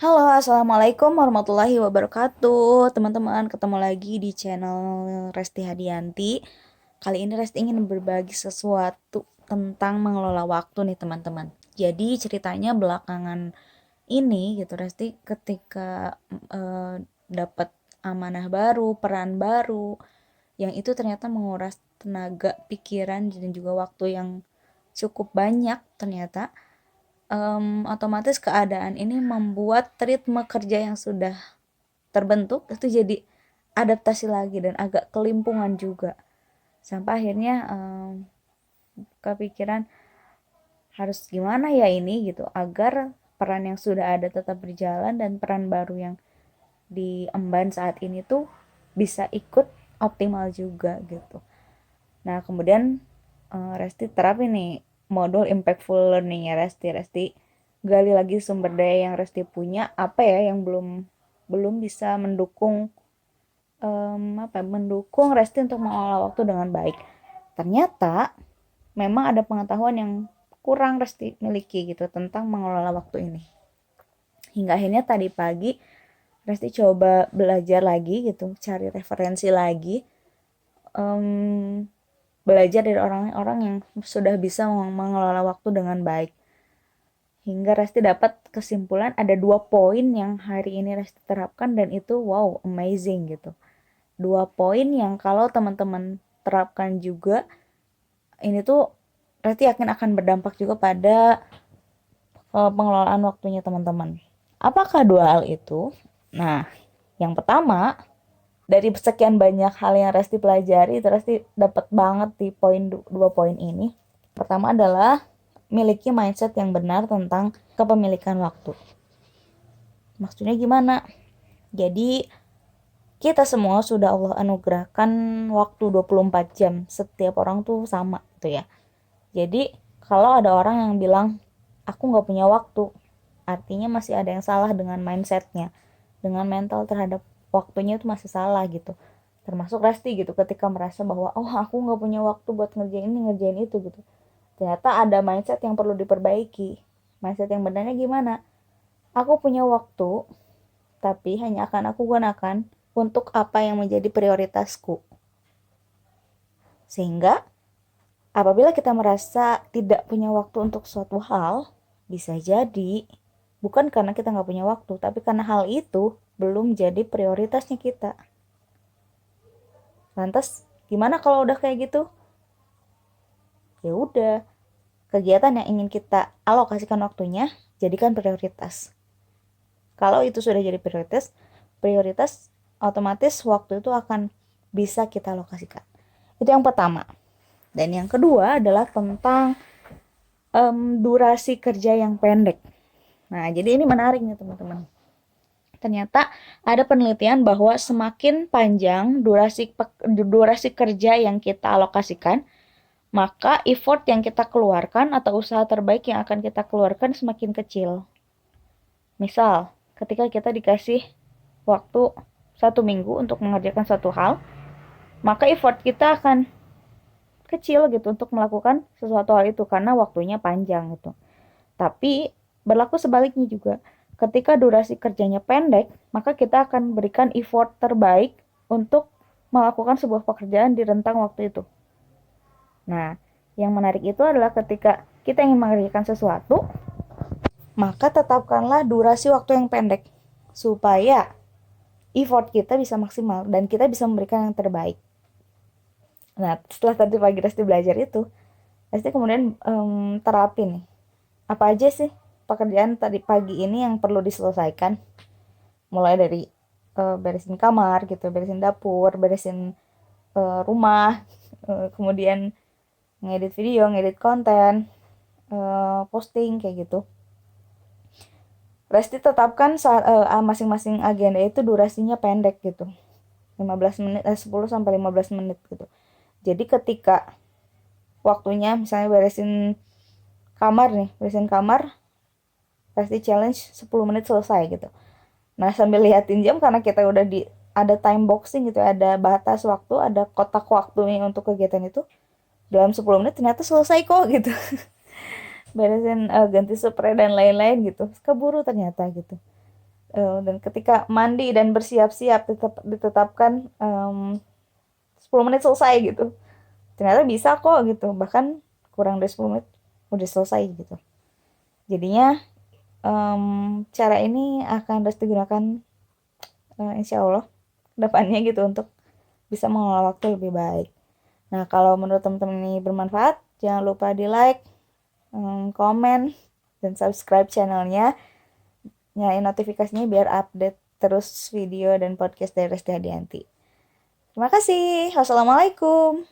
Halo, Assalamualaikum warahmatullahi wabarakatuh. Teman-teman, ketemu lagi di channel Resti Hadianti. Kali ini Resti ingin berbagi sesuatu tentang mengelola waktu nih, teman-teman. Jadi ceritanya belakangan ini gitu, Resti ketika dapat amanah baru, peran baru, yang itu ternyata menguras tenaga, pikiran, dan juga waktu yang cukup banyak ternyata. Otomatis keadaan ini membuat ritme kerja yang sudah terbentuk itu jadi adaptasi lagi dan agak kelimpungan juga. Sampai akhirnya kepikiran harus gimana ya ini gitu agar peran yang sudah ada tetap berjalan dan peran baru yang diemban saat ini tuh bisa ikut optimal juga gitu. Nah, kemudian Resti terapin nih modul impactful learning ya Resti gali lagi sumber daya yang Resti punya, apa ya yang belum belum bisa mendukung mendukung Resti untuk mengelola waktu dengan baik. Ternyata memang ada pengetahuan yang kurang Resti miliki gitu tentang mengelola waktu ini. Hingga akhirnya tadi pagi Resti coba belajar lagi gitu, cari referensi lagi, um, belajar dari orang-orang yang sudah bisa mengelola waktu dengan baik. Hingga Resti dapat kesimpulan ada 2 poin yang hari ini Resti terapkan dan itu wow amazing gitu. 2 poin yang kalau teman-teman terapkan juga ini tuh Resti yakin akan berdampak juga pada pengelolaan waktunya teman-teman. Apakah 2 hal itu? Nah, yang pertama dari sekian banyak hal yang Resti pelajari, Resti dapat banget di 2 poin ini. Pertama adalah miliki mindset yang benar tentang kepemilikan waktu. Maksudnya gimana? Jadi kita semua sudah Allah anugerahkan waktu 24 jam. Setiap orang tuh sama gitu ya. Jadi kalau ada orang yang bilang aku nggak punya waktu, artinya masih ada yang salah dengan mindsetnya, dengan mental terhadap waktunya itu masih salah gitu. Termasuk Resti gitu ketika merasa bahwa oh aku nggak punya waktu buat ngerjain ini ngerjain itu gitu. Ternyata ada mindset yang perlu diperbaiki. Mindset yang benarnya gimana? Aku punya waktu, tapi hanya akan aku gunakan untuk apa yang menjadi prioritasku. Sehingga apabila kita merasa tidak punya waktu untuk suatu hal, bisa jadi bukan karena kita nggak punya waktu, tapi karena hal itu belum jadi prioritasnya kita. Lantas gimana kalau udah kayak gitu? Ya udah, kegiatan yang ingin kita alokasikan waktunya jadikan prioritas. Kalau itu sudah jadi prioritas otomatis waktu itu akan bisa kita alokasikan. Itu yang pertama. Dan yang kedua adalah tentang durasi kerja yang pendek. Nah, jadi ini menarik nih teman-teman. Ternyata ada penelitian bahwa semakin panjang durasi kerja yang kita alokasikan, maka effort yang kita keluarkan atau usaha terbaik yang akan kita keluarkan semakin kecil. Misal, ketika kita dikasih waktu 1 minggu untuk mengerjakan satu hal, maka effort kita akan kecil gitu untuk melakukan sesuatu hal itu karena waktunya panjang gitu. Tapi berlaku sebaliknya juga. Ketika durasi kerjanya pendek, maka kita akan berikan effort terbaik untuk melakukan sebuah pekerjaan di rentang waktu itu. Nah, yang menarik itu adalah ketika kita ingin mengerjakan sesuatu, maka tetapkanlah durasi waktu yang pendek supaya effort kita bisa maksimal dan kita bisa memberikan yang terbaik. Nah, setelah tadi pagi Resti belajar itu, Resti kemudian terapin nih. Apa aja sih pekerjaan tadi pagi ini yang perlu diselesaikan? Mulai dari beresin kamar gitu, beresin dapur, beresin rumah, kemudian ngedit video, ngedit konten, posting kayak gitu. Resti tetapkan saat masing-masing agenda itu durasinya pendek gitu. 15 menit 10 sampai 15 menit gitu. Jadi ketika waktunya misalnya beresin kamar pasti challenge 10 menit selesai gitu. Nah, sambil liatin jam karena kita udah ada time boxing gitu, ada batas waktu, ada kotak waktunya untuk kegiatan itu. Dalam 10 menit ternyata selesai kok gitu. Beresin ganti spray dan lain-lain gitu. Keburu ternyata gitu. Dan ketika mandi dan bersiap-siap ditetapkan 10 menit selesai gitu. Ternyata bisa kok gitu, bahkan kurang dari 10 menit udah selesai gitu. Jadinya cara ini akan terus digunakan insya Allah depannya gitu untuk bisa mengelola waktu lebih baik. Nah, kalau menurut teman-teman ini bermanfaat, jangan lupa di like, komen, dan subscribe channelnya. Nyalain notifikasinya biar update terus video dan podcast dari Resti Hadianti. Terima kasih. Wassalamualaikum.